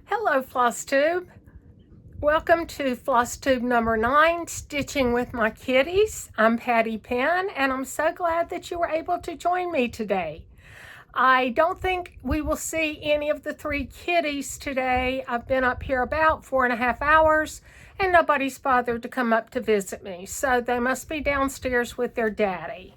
Hello, Floss Tube. Welcome to Floss Tube number 9, Stitching with My Kitties. I'm Patty Penn, and I'm so glad that you were able to join me today. I don't think we will see any of the 3 kitties today. I've been up here about 4.5 hours, and nobody's bothered to come up to visit me, so they must be downstairs with their daddy.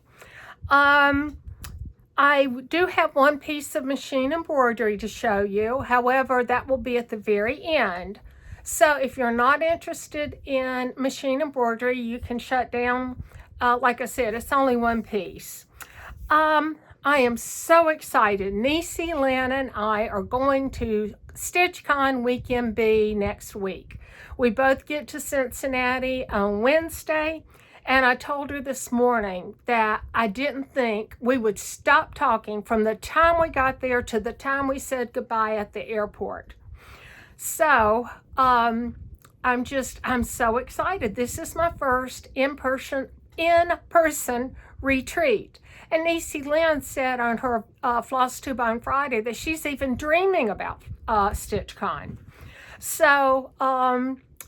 I do have one piece of machine embroidery to show you. However, that will be at the very end. So if you're not interested in machine embroidery, you can shut down. Like I said, it's only one piece. I am so excited. Niecy, Lynn, and I are going to StitchCon Weekend B next week. We both get to Cincinnati on Wednesday. And I told her this morning that I didn't think we would stop talking from the time we got there to the time we said goodbye at the airport. So I'm so excited. This is my first in-person retreat. And Niecy Lynn said on her Floss Tube on Friday that she's even dreaming about StitchCon. So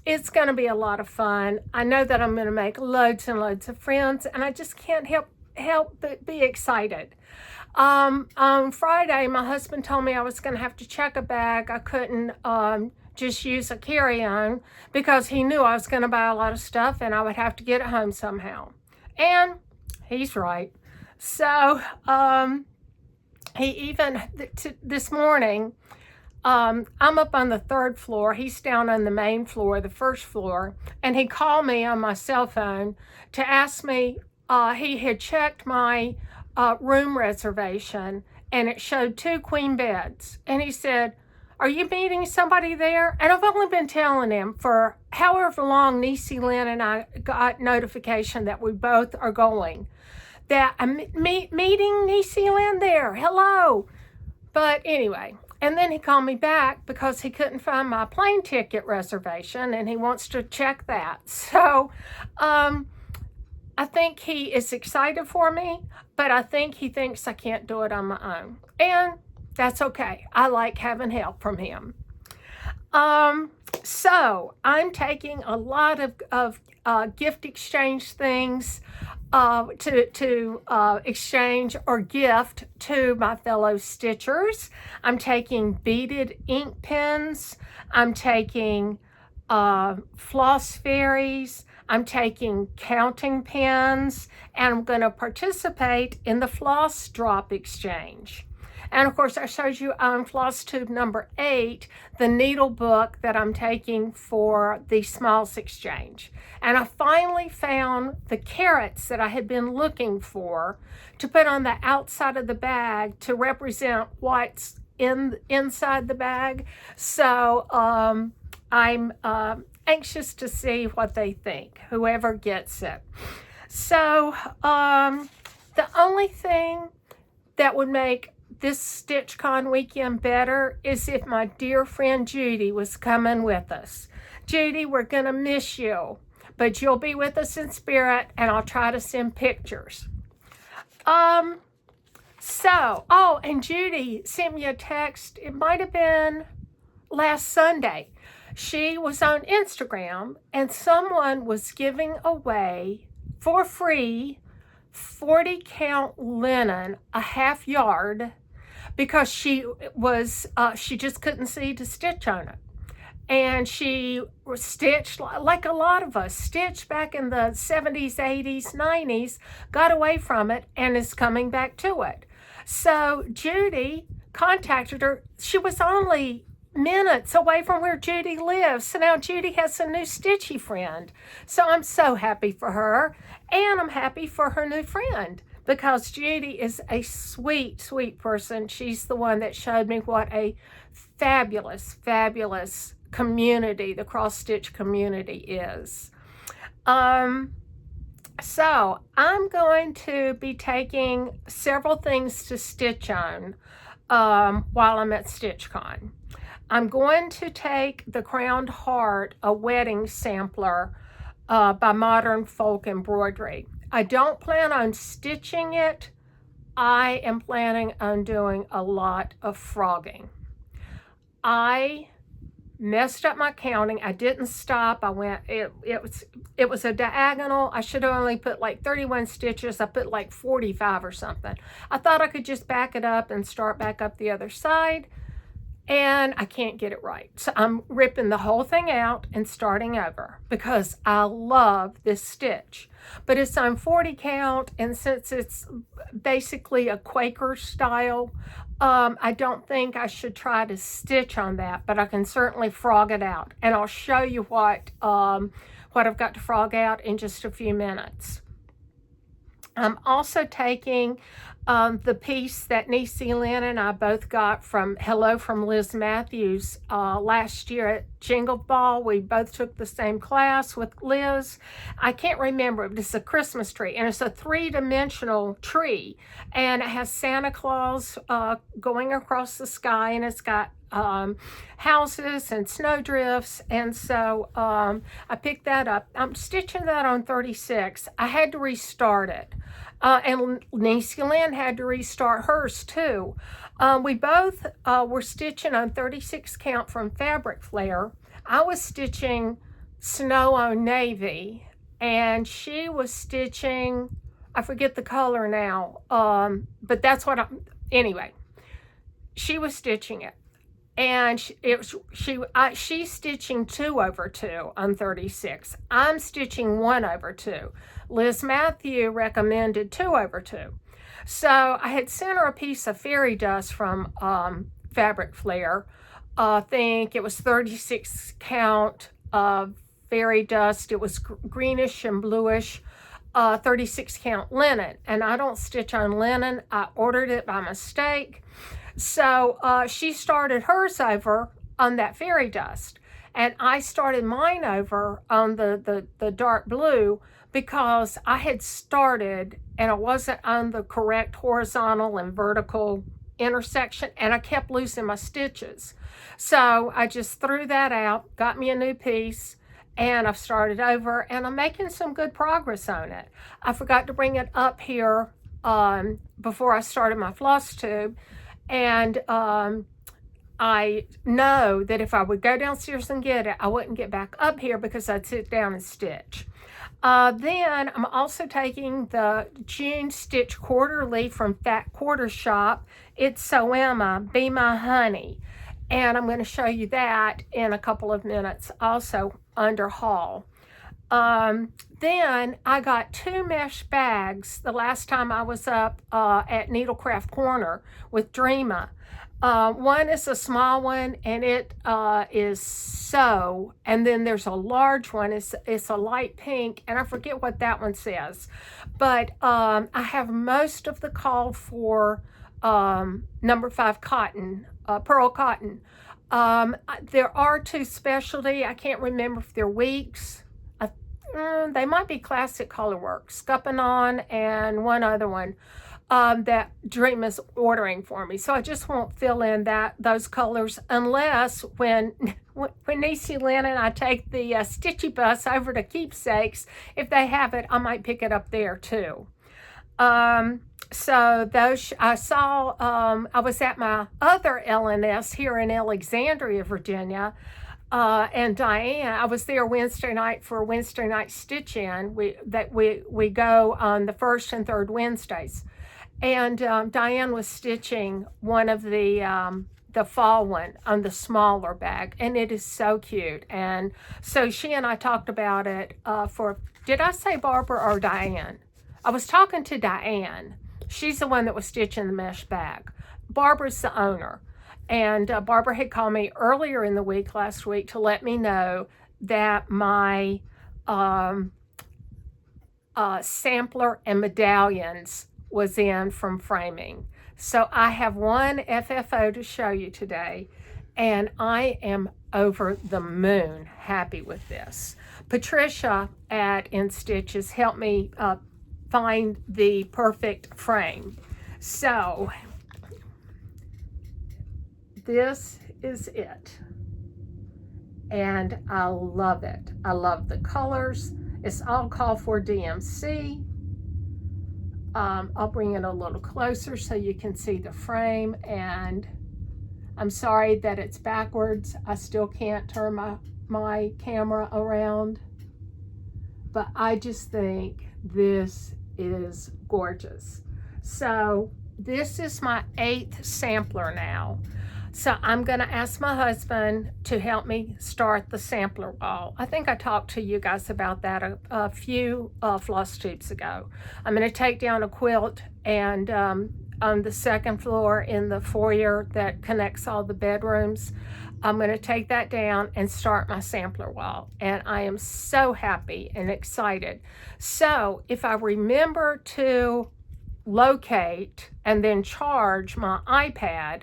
it's going to be a lot of fun. I know that I'm going to make loads and loads of friends, and I just can't help but be excited. On Friday, my husband told me I was going to have to check a bag. I couldn't just use a carry-on because he knew I was going to buy a lot of stuff and I would have to get it home somehow. And he's right. So he even, this morning, I'm up on the 3rd floor. He's down on the main floor, the 1st floor, and he called me on my cell phone to ask me, he had checked my room reservation, and it showed 2 queen beds. And he said, "Are you meeting somebody there?" And I've only been telling him for however long Niecy Lynn and I got notification that we both are going, that I'm meeting Niecy Lynn there. Hello. But anyway. And then he called me back because he couldn't find my plane ticket reservation and he wants to check that. So I think he is excited for me, but I think he thinks I can't do it on my own. And that's okay. I like having help from him. So I'm taking a lot of gift exchange things to exchange or gift to my fellow stitchers. I'm taking beaded ink pens. I'm taking floss fairies. I'm taking counting pens, and I'm going to participate in the floss drop exchange. And of course, I showed you on Floss Tube number 8, the needle book that I'm taking for the smalls exchange. And I finally found the carrots that I had been looking for to put on the outside of the bag to represent what's inside the bag. So I'm anxious to see what they think, whoever gets it. So the only thing that would make this StitchCon weekend better is if my dear friend Judy was coming with us. Judy, we're going to miss you, but you'll be with us in spirit, and I'll try to send pictures. And Judy sent me a text. It might have been last Sunday. She was on Instagram, and someone was giving away for free 40 count linen, a half yard, because she just couldn't see to stitch on it. And she was stitched like a lot of us, stitched back in the 70s, 80s, 90s, got away from it and is coming back to it. So Judy contacted her. She was only minutes away from where Judy lives. So now Judy has a new stitchy friend. So I'm so happy for her, and I'm happy for her new friend because Judy is a sweet, sweet person. She's the one that showed me what a fabulous, fabulous community the cross-stitch community is. So I'm going to be taking several things to stitch on while I'm at StitchCon. I'm going to take the Crowned Heart, a wedding sampler by Modern Folk Embroidery. I don't plan on stitching it. I am planning on doing a lot of frogging. I messed up my counting. I didn't stop. I went, it was a diagonal. I should have only put like 31 stitches. I put like 45 or something. I thought I could just back it up and start back up the other side, and I can't get it right. So I'm ripping the whole thing out and starting over because I love this stitch. But it's on 40 count, and since it's basically a Quaker style, I don't think I should try to stitch on that, but I can certainly frog it out. And I'll show you what I've got to frog out in just a few minutes. I'm also taking the piece that Niecy Lynn and I both got from Hello from Liz Matthews last year at Jingle Ball. We both took the same class with Liz. I can't remember, but it's a Christmas tree, and it's a three-dimensional tree, and it has Santa Claus going across the sky, and it's got houses and snowdrifts, and so I picked that up. I'm stitching that on 36. I had to restart it, and Niecy Lynn had to restart hers too. We both were stitching on 36 count from Fabric Flare. I was stitching Snow on Navy, and she was stitching, I forget the color now, but that's what anyway, she was stitching it. And she's stitching 2 over 2 on 36. I'm stitching 1 over 2. Liz Matthew recommended 2 over 2. So I had sent her a piece of fairy dust from Fabric Flare. I think it was 36 count fairy dust. It was greenish and bluish. 36 count linen. And I don't stitch on linen. I ordered it by mistake. So she started hers over on that fairy dust, and I started mine over on the dark blue because I had started and I wasn't on the correct horizontal and vertical intersection, and I kept losing my stitches. So I just threw that out, got me a new piece, and I've started over, and I'm making some good progress on it. I forgot to bring it up here before I started my floss tube. And I know that if I would go downstairs and get it, I wouldn't get back up here because I'd sit down and stitch. Then I'm also taking the June Stitch Quarterly from Fat Quarter Shop. It's So Emma, Be My Honey. And I'm going to show you that in a couple of minutes also under haul. Then I got 2 mesh bags the last time I was up at Needlecraft Corner with Dreama. One is a small one, and it is so, and then there's a large one. It's a light pink, and I forget what that one says. But I have most of the call for number 5 cotton, pearl cotton. There are 2 specialty. I can't remember if they're weeks. They might be Classic Colorworks, Scuppin' and one other one that Dream is ordering for me. So I just won't fill in those colors unless when Niecy Lynn and I take the Stitchy Bus over to Keepsakes, if they have it, I might pick it up there too. So those I saw, I was at my other LNS here in Alexandria, Virginia. And Diane, I was there Wednesday night for Wednesday night stitch in. We go on the first and third Wednesdays, and Diane was stitching one of the fall one on the smaller bag, and it is so cute. And so she and I talked about it did I say Barbara or Diane? I was talking to Diane. She's the one that was stitching the mesh bag. Barbara's the owner. And Barbara had called me earlier in the week, last week, to let me know that my sampler and medallions was in from framing. So I have one FFO to show you today, and I am over the moon happy with this. Patricia at In Stitches helped me find the perfect frame. So this is it, and I love it. I love the colors. It's all called for DMC. I'll bring it a little closer so you can see the frame, and I'm sorry that it's backwards. I still can't turn my camera around, but I just think this is gorgeous. So this is my 8th sampler now. So I'm going to ask my husband to help me start the sampler wall. I think I talked to you guys about that a few floss tubes ago. I'm going to take down a quilt, and on the 2nd floor in the foyer that connects all the bedrooms, I'm going to take that down and start my sampler wall. And I am so happy and excited. So if I remember to locate and then charge my iPad,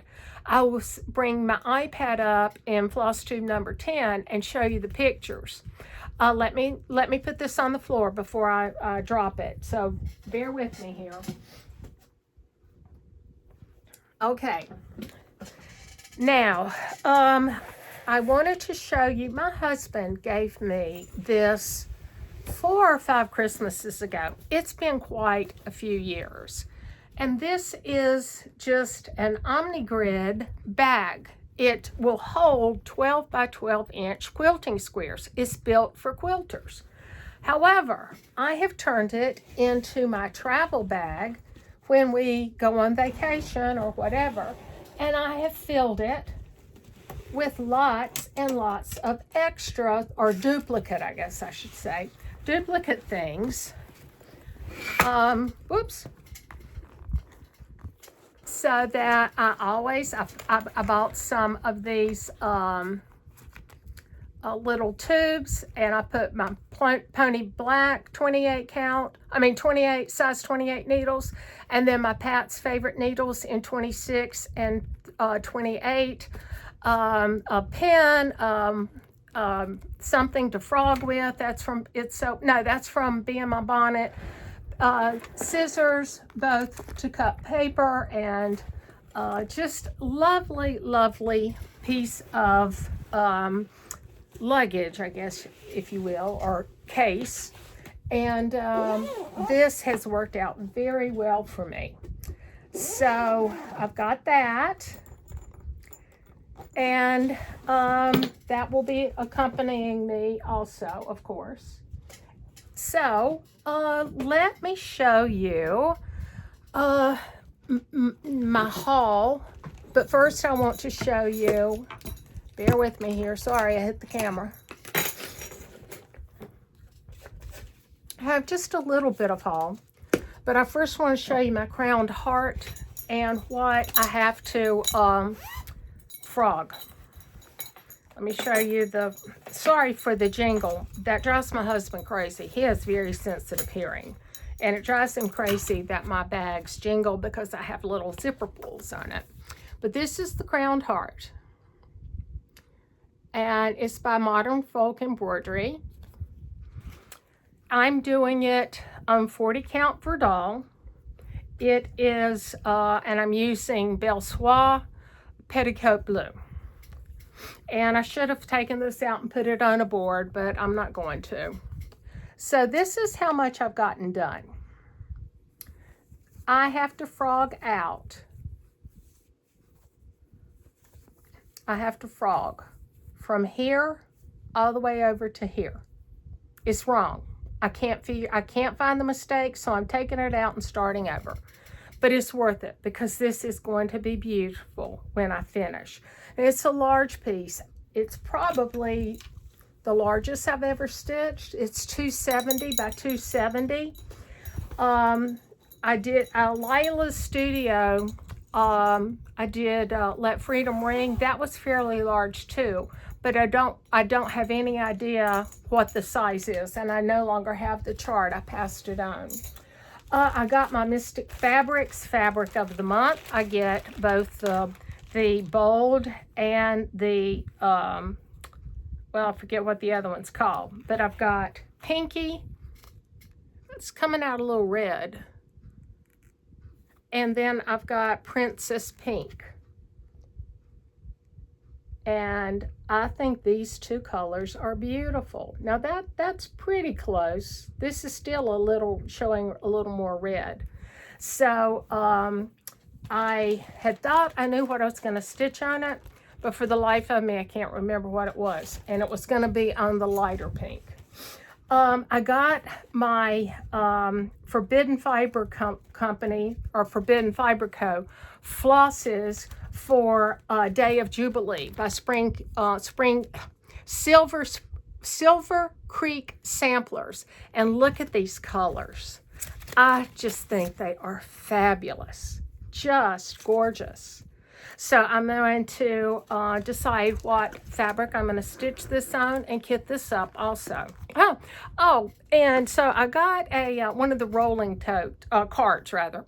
I will bring my iPad up in floss tube number 10 and show you the pictures. Let me put this on the floor before I drop it. So bear with me here. Okay. Now, I wanted to show you, my husband gave me this 4 or 5 Christmases ago. It's been quite a few years. And this is just an OmniGrid bag. It will hold 12 by 12 inch quilting squares. It's built for quilters. However, I have turned it into my travel bag when we go on vacation or whatever. And I have filled it with lots and lots of extra, or duplicate, I guess I should say, duplicate things. Whoops. So that I bought some of these little tubes, and I put my Pony Black 28 size 28 needles, and then my Pat's Favorite needles in 26 and 28, a pen, something to frog with. That's from that's from Be in My Bonnet. Scissors, both to cut paper, and just lovely piece of luggage, I guess, if you will, or case. And this has worked out very well for me. So I've got that, and that will be accompanying me also, of course. So let me show you my haul, but first I want to show you, bear with me here, sorry I hit the camera. I have just a little bit of haul, but I first want to show you my crowned heart and what I have to frog. Let me show you sorry for the jingle. That drives my husband crazy. He has very sensitive hearing. And it drives him crazy that my bags jingle because I have little zipper pulls on it. But this is the crowned heart. And it's by Modern Folk Embroidery. I'm doing it on 40 count Verdal. It is, and I'm using Belle Soie Petticoat Blue. And I should have taken this out and put it on a board, but I'm not going to. So this is how much I've gotten done. I have to frog out. I have to frog from here all the way over to here. It's wrong. I can't find the mistake, so I'm taking it out and starting over. But it's worth it because this is going to be beautiful when I finish. And it's a large piece. It's probably the largest I've ever stitched. It's 270 by 270. I did Lila's Studio. I did Let Freedom Ring. That was fairly large too, but I don't have any idea what the size is, and I no longer have the chart. I passed it on. I got my Mystic Fabrics Fabric of the Month. I get both the bold and the, well, I forget what the other one's called, but I've got Pinky. It's coming out a little red. And then I've got Princess Pink. And I think these two colors are beautiful. Now that's pretty close. This is still showing a little more red. So I had thought I knew what I was going to stitch on it, but for the life of me, I can't remember what it was. And it was going to be on the lighter pink. I got my Forbidden Fiber Company, or Forbidden Fiber Co. flosses for Day of Jubilee by Silver Creek Samplers. And look at these colors. I just think they are fabulous. Just gorgeous. So I'm going to decide what fabric I'm going to stitch this on and kit this up also. Oh, and so I got a one of the rolling carts rather,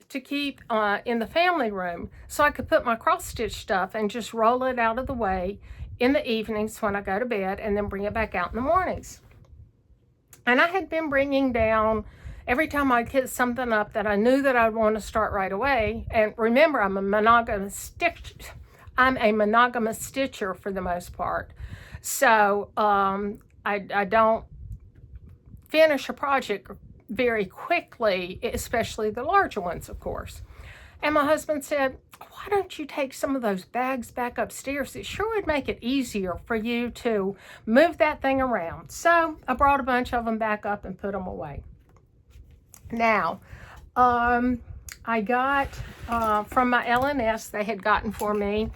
to keep in the family room, so I could put my cross stitch stuff and just roll it out of the way in the evenings when I go to bed, and then bring it back out in the mornings. And I had been bringing down every time I'd hit something up that I knew that I'd want to start right away. And remember, I'm a monogamous stitcher for the most part. So I don't finish a project very quickly, especially the larger ones, of course. And my husband said, why don't you take some of those bags back upstairs? It sure would make it easier for you to move that thing around. So I brought a bunch of them back up and put them away. Now, I got from my LNS, they had gotten for me,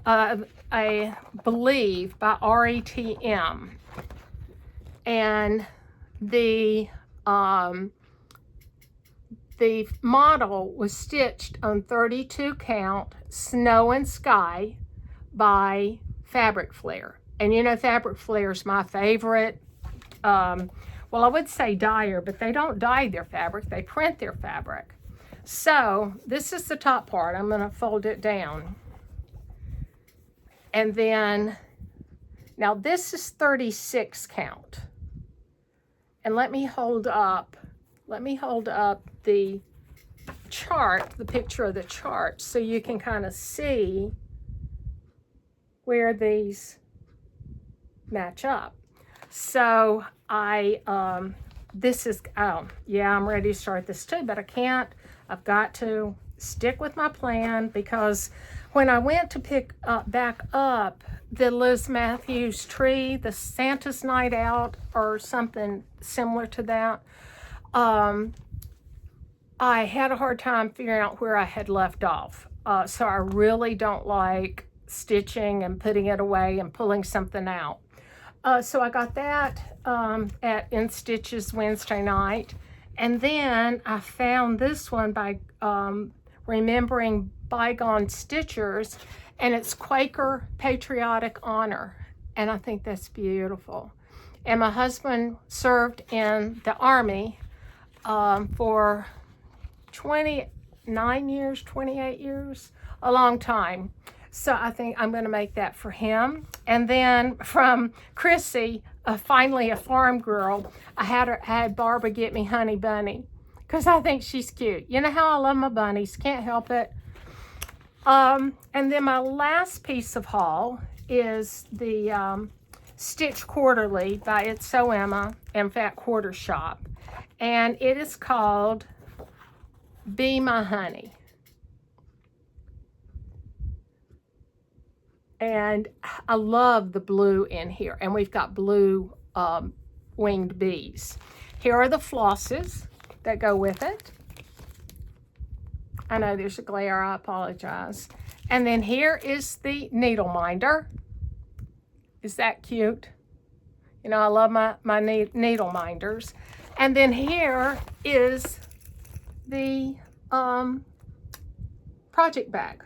I believe, by RETM. And the model was stitched on 32 count Snow and Sky by Fabric Flair. And you know, Fabric Flair is my favorite. Well, I would say dyer, but they don't dye their fabric, they print their fabric. So this is the top part. I'm going to fold it down. And then, now this is 36 count. And let me hold up the chart, the picture of the chart, so you can kind of see where these match up. So this is, oh yeah, I'm ready to start this too, but I can't. I've got to stick with my plan, because when I went to pick back up the Liz Matthews tree, the Santa's Night Out or something similar to that, I had a hard time figuring out where I had left off. So I really don't like stitching and putting it away and pulling something out. So I got that at In Stitches Wednesday night. And then I found this one by Remembering Bygone Stitchers, and it's Quaker Patriotic Honor. And I think that's beautiful. And my husband served in the Army for 29 years, 28 years, a long time. So I think I'm going to make that for him. And then from Chrissy, finally a farm girl, I had Barbara get me Honey Bunny, because I think she's cute. You know how I love my bunnies, can't help it. And then my last piece of haul is the Stitch Quarterly by It's So Emma and Fat Quarter Shop. And it is called Be My Honey. And I love the blue in here. And we've got blue winged bees. Here are the flosses that go with it. I know there's a glare, I apologize. And then here is the needle minder. Is that cute? You know, I love my needle minders. And then here is the project bag.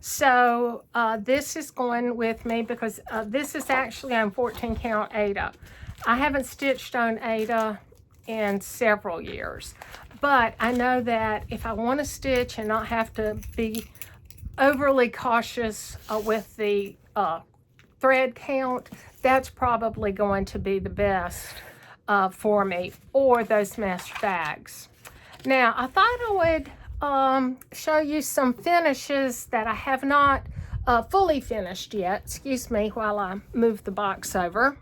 So this is going with me because this is actually on 14 count Aida. I haven't stitched on Aida in several years, but I know that if I want to stitch and not have to be overly cautious with the thread count, that's probably going to be the best for me, or those mesh bags. Now I thought I would show you some finishes that I have not fully finished yet. Excuse me while I move the box over.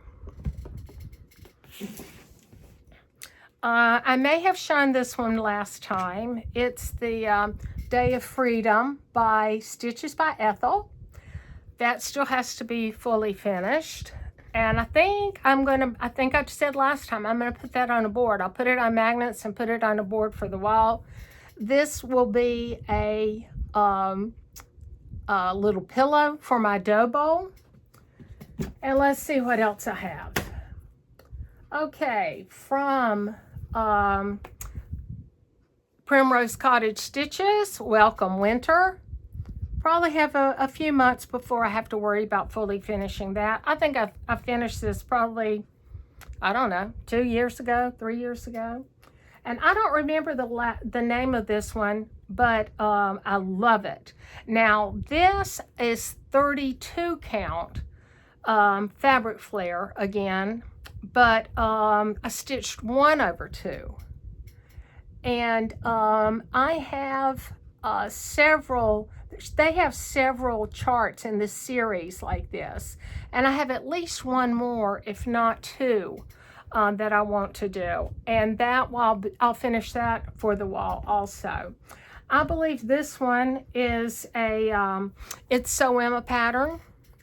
I may have shown this one last time. It's the Day of Freedom by Stitches by Ethel. That still has to be fully finished. And I think I said last time, I'm going to put that on a board. I'll put it on magnets and put it on a board for the wall. This will be a little pillow for my dough bowl. And let's see what else I have. Okay, from Primrose Cottage Stitches, Welcome Winter. Probably have a few months before I have to worry about fully finishing that. I think I finished this probably, I don't know, 2 years ago, 3 years ago. And I don't remember the name of this one, but I love it. Now, this is 32 count fabric flare again, but I stitched 1/2. And I have several, they have several charts in this series like this. And I have at least one more, if not two, that I want to do. And that I'll finish that for the wall also. I believe this one is a, it's Sew Emma pattern.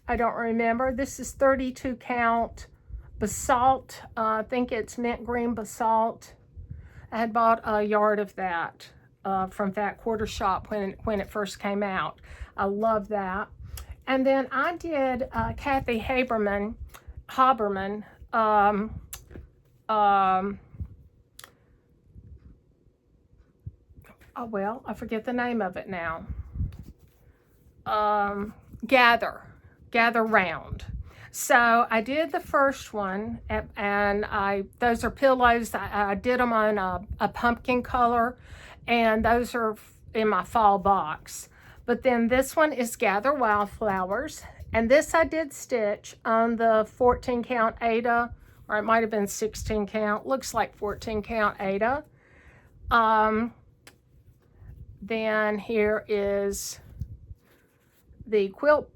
I don't remember. This is 32 count basalt. I think it's mint green basalt. I had bought a yard of that from Fat Quarter Shop when it first came out. I love that. And then I did Kathy Haberman, oh well, I forget the name of it now. Gather Round. So I did the first one, and those are pillows. I did them on a pumpkin color, and those are in my fall box. But then this one is Gather Wildflowers, and this I did stitch on the 14 count Aida, or it might have been 16 count. Looks like 14 count Aida. Then here is the quilt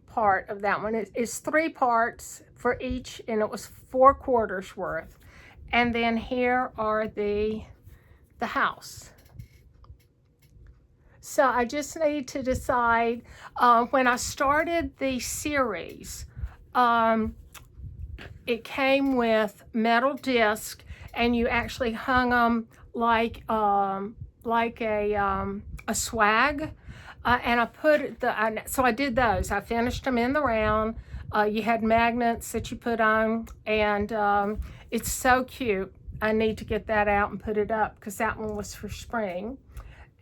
part of that one. It's 3 parts for each, and it was 4 quarters worth. And then here are the house. So I just need to decide, when I started the series, it came with metal disc, and you actually hung them like a swag. And I put so I did those. I finished them in the round. You had magnets that you put on, and it's so cute. I need to get that out and put it up because that one was for spring.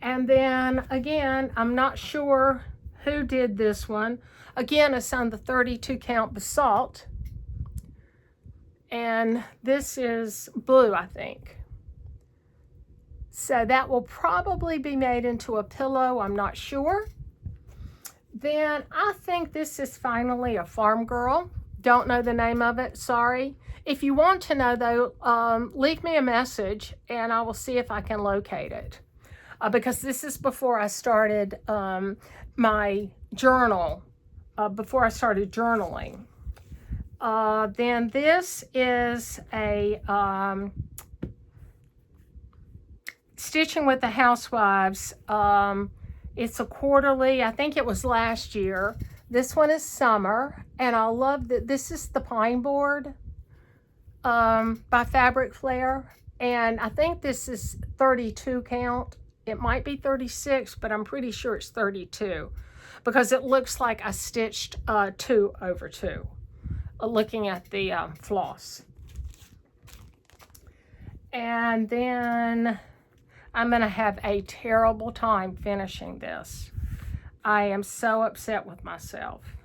And then again, I'm not sure who did this one. Again, it's on the 32 count basalt. And this is blue, I think. So that will probably be made into a pillow. I'm not sure. Then I think this is finally a Farm Girl. Don't know the name of it, sorry. If you want to know though, leave me a message and I will see if I can locate it. Because this is before I started my journal, before I started journaling. Then this is a Stitching with the Housewives. It's a quarterly. I think it was last year. This one is summer, and I love that. This is the Pine Board by Fabric Flare, and I think this is 32 count. It might be 36, but I'm pretty sure it's 32 because it looks like I stitched 2/2, looking at the floss. And then I'm going to have a terrible time finishing this. I am so upset with myself.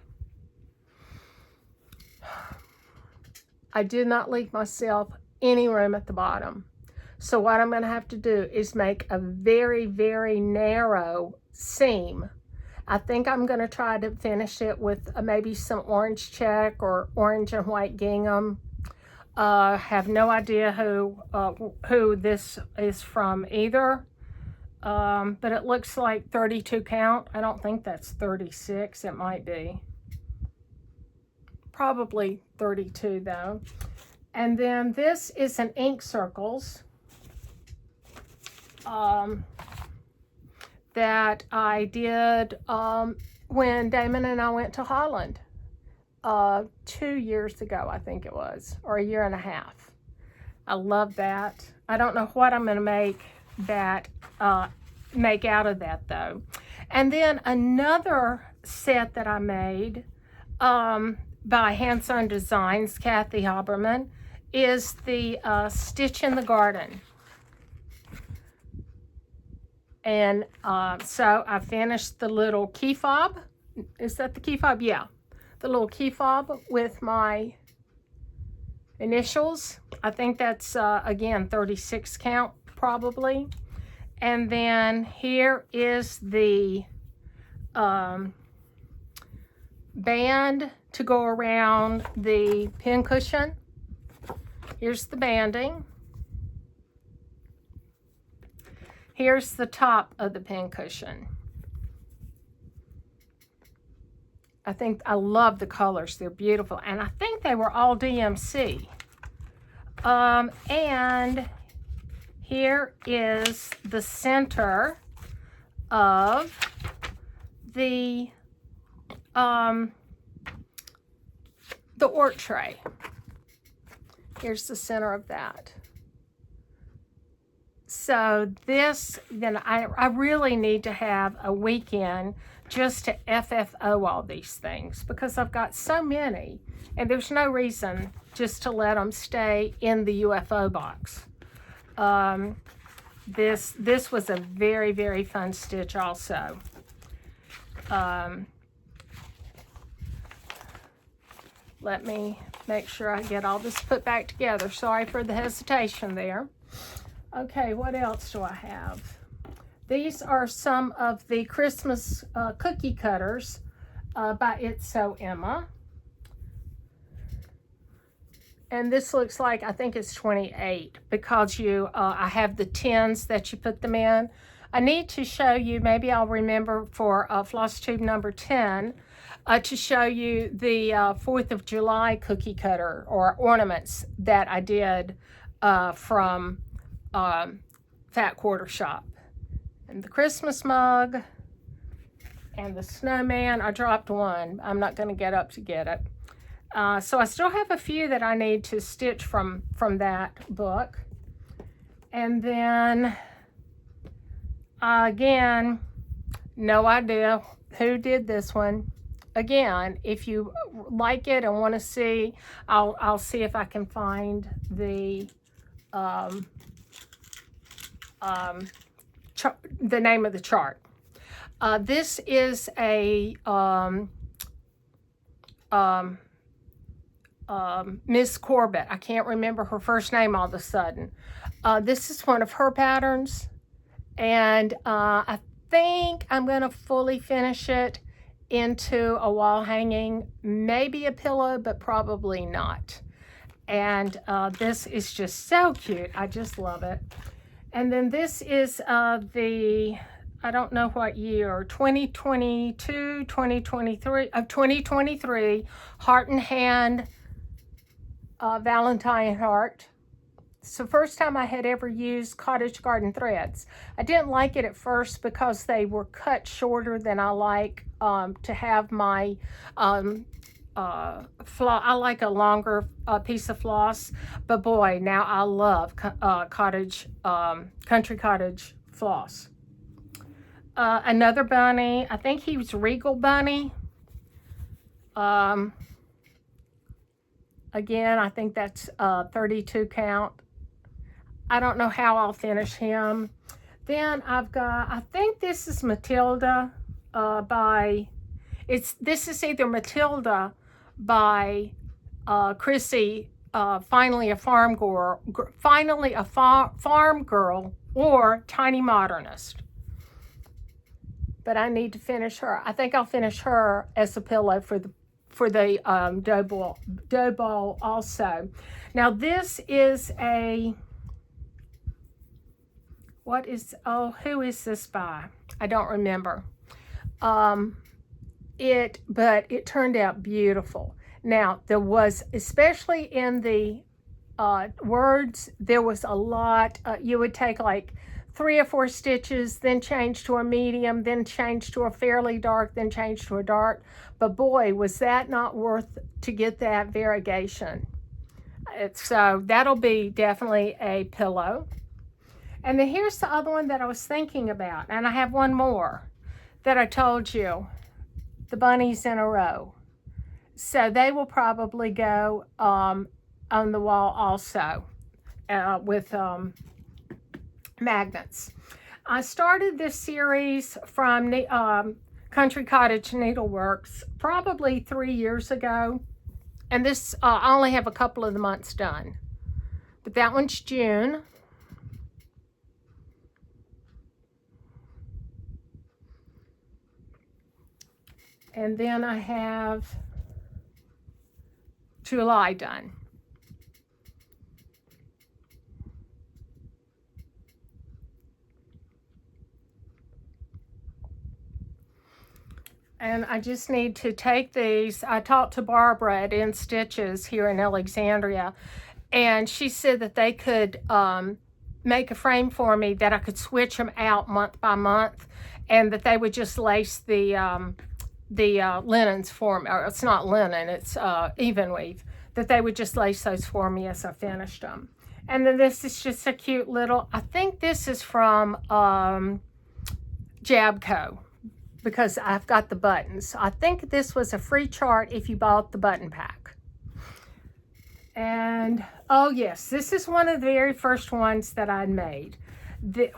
I did not leave myself any room at the bottom. So what I'm going to have to do is make a very, very narrow seam. I think I'm going to try to finish it with maybe some orange check or orange and white gingham. Have no idea who this is from either. But it looks like 32 count. I don't think that's 36. It might be. Probably 32 though. And then this is an Ink Circles. that I did when Damon and I went to Holland 2 years ago, I think it was, or a year and a half. I love that. I don't know what I'm going to make out of that though. And then another set that I made by Hands On Designs, Kathy Haberman, is the Stitch in the Garden. And so I finished the little key fob. Is that the key fob? Yeah. The little key fob with my initials. I think that's, again, 36 count probably. And then here is the band to go around the pin cushion. Here's the banding. Here's the top of the pin cushion. I love the colors. They're beautiful. And I think they were all DMC. And here is the center of the ort tray. Here's the center of that. So this, then I really need to have a weekend just to FFO all these things because I've got so many and there's no reason just to let them stay in the UFO box. This was a very, very fun stitch also. Let me make sure I get all this put back together. Sorry for the hesitation there. Okay, what else do I have? These are some of the Christmas cookie cutters by It's So Emma. And this looks like, I think it's 28 because I have the tins that you put them in. I need to show you, maybe I'll remember for floss tube number 10, to show you the 4th of July cookie cutter or ornaments that I did from Fat Quarter Shop. And the Christmas mug and the snowman. I dropped one. I'm not going to get up to get it. So I still have a few that I need to stitch from that book. And then again, no idea who did this one. Again, if you like it and want to see, I'll see if I can find the name of the chart. This is a Miss Corbett. I can't remember her first name all of a sudden. This is one of her patterns, and I think I'm going to fully finish it into a wall hanging, maybe a pillow, but probably not. And this is just so cute. I just love it. And then this is I don't know what year, 2022, 2023 Heart and Hand Valentine heart. It's the first time I had ever used Cottage Garden threads. I didn't like it at first because they were cut shorter than I like to have my I like a longer piece of floss, but boy, now I love Country Cottage floss. Another bunny, I think he was Regal Bunny. Again, I think that's 32 count. I don't know how I'll finish him. Then I've got, I think this is Matilda this is either Matilda by Chrissy, Finally a Farm Girl, or Tiny Modernist. But I need to finish her. I think I'll finish her as a pillow for the dough ball also. Now this is a, who is this by? I don't remember. But it turned out beautiful. Now there was, especially in the words, there was a lot, you would take like 3 or 4 stitches, then change to a medium, then change to a fairly dark, then change to a dark. But boy, was that not worth to get that variegation. So that'll be definitely a pillow. And then here's the other one that I was thinking about. And I have one more that I told you, the bunnies in a row. So they will probably go on the wall also with magnets. I started this series from Country Cottage Needleworks probably 3 years ago. And this, I only have a couple of the months done. But that one's June. And then I have July done. And I just need to take these. I talked to Barbara at In Stitches here in Alexandria, and she said that they could make a frame for me that I could switch them out month by month, and that they would just lace the linens for me. Or it's not linen, it's even weave. That they would just lace those for me as I finished them. And then this is just a cute little, I think this is from Jabco, because I've got the buttons. I think this was a free chart if you bought the button pack. And, oh yes, this is one of the very first ones that I'd made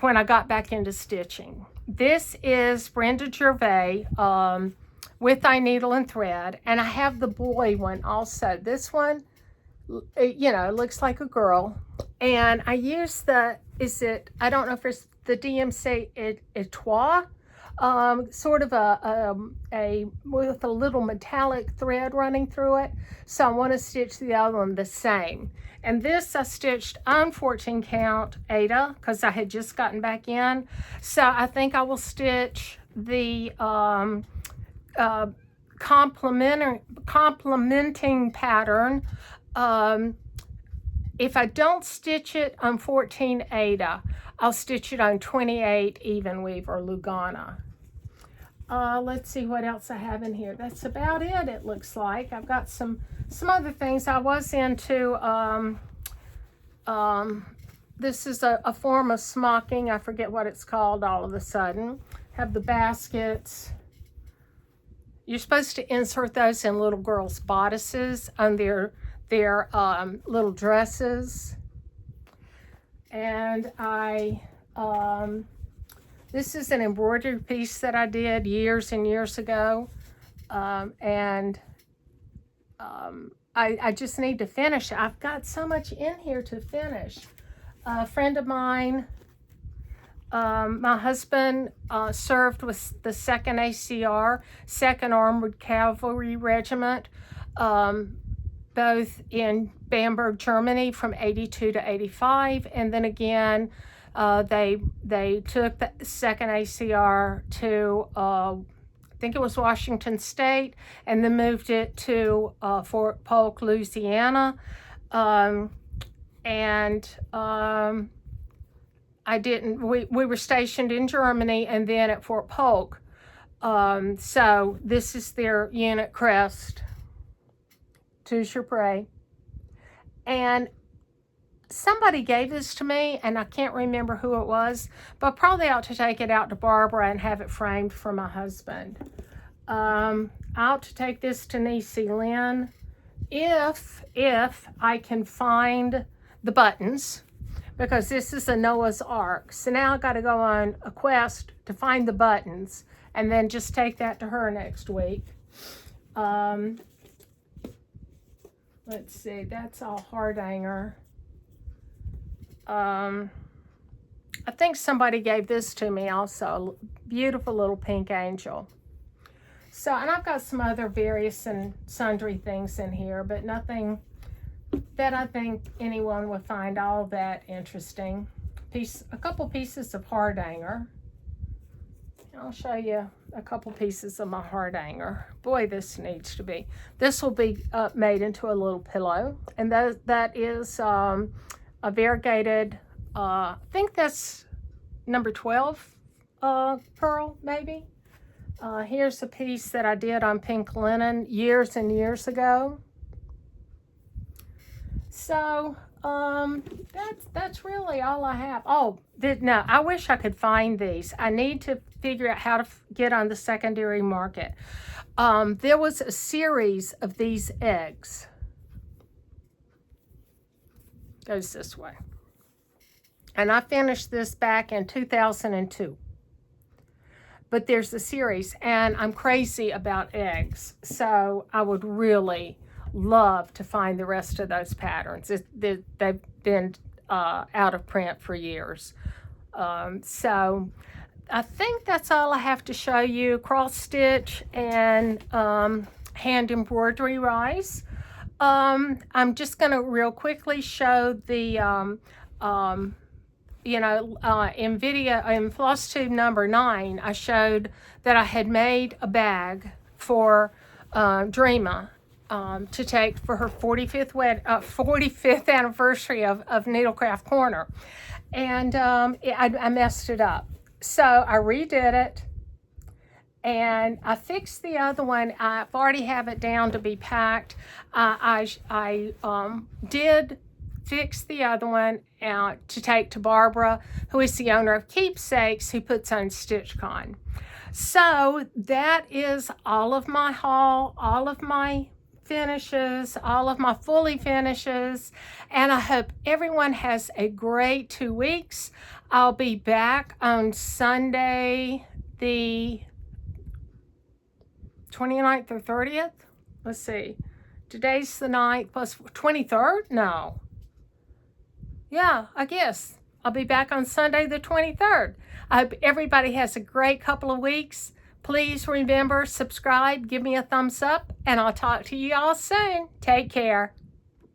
when I got back into stitching. This is Brenda Gervais with Thy Needle and Thread, and I have the boy one also. This one, you know, looks like a girl, and I use the, I don't know if it's the DMC Etoile, sort of a with a little metallic thread running through it. So I want to stitch the other one the same. And this I stitched on 14 count Aida because I had just gotten back in. So I think I will stitch the complementing pattern. If I don't stitch it on 14 Aida, I'll stitch it on 28 even weave or Lugana. Let's see what else I have in here. That's about it looks like. I've got some other things. I was into, this is a form of smocking. I forget what it's called all of a sudden. Have the baskets. You're supposed to insert those in little girls' bodices on their little dresses. And this is an embroidery piece that I did years and years ago. I just need to finish. I've got so much in here to finish. A friend of mine, my husband served with the 2nd ACR, 2nd Armored Cavalry Regiment, both in Bamberg, Germany from 82 to 85, and then again they took the 2nd ACR to I think it was Washington State, and then moved it to Fort Polk, Louisiana, we were stationed in Germany and then at Fort Polk. So this is their unit crest. Toujours près. And somebody gave this to me, and I can't remember who it was, but probably ought to take it out to Barbara and have it framed for my husband. I ought to take this to Niecy Lynn if I can find the buttons, because this is a Noah's Ark. So now I've got to go on a quest to find the buttons and then just take that to her next week. Let's see, that's all Hardanger. I think somebody gave this to me also, a beautiful little pink angel. So, and I've got some other various and sundry things in here, but nothing that I think anyone would find all that interesting. A couple pieces of Hardanger. I'll show you a couple pieces of my Hardanger. Boy, this needs to be. This will be made into a little pillow, and that is a variegated. I think that's number 12 pearl, maybe. Here's a piece that I did on pink linen years and years ago. So that's really all I have. Oh, no, I wish I could find these. I need to figure out how to get on the secondary market. There was a series of these eggs. Goes this way. And I finished this back in 2002. But there's a series, and I'm crazy about eggs. So I would really love to find the rest of those patterns. They've been out of print for years. So I think that's all I have to show you. Cross stitch and hand embroidery rise. I'm just going to real quickly show the in floss tube number 9, I showed that I had made a bag for Dreama to take for her 45th anniversary of Needlecraft Corner. And I messed it up. So I redid it. And I fixed the other one. I've already have it down to be packed. I did fix the other one to take to Barbara, who is the owner of Keepsakes, who puts on StitchCon. So that is all of my haul, all of my finishes, all of my fully finishes, and I hope everyone has a great 2 weeks. I'll be back on Sunday, the 29th or 30th. Let's see. Today's the 9th plus 23rd? No. Yeah, I guess. I'll be back on Sunday the 23rd. I hope everybody has a great couple of weeks. Please remember, subscribe, give me a thumbs up, and I'll talk to you all soon. Take care.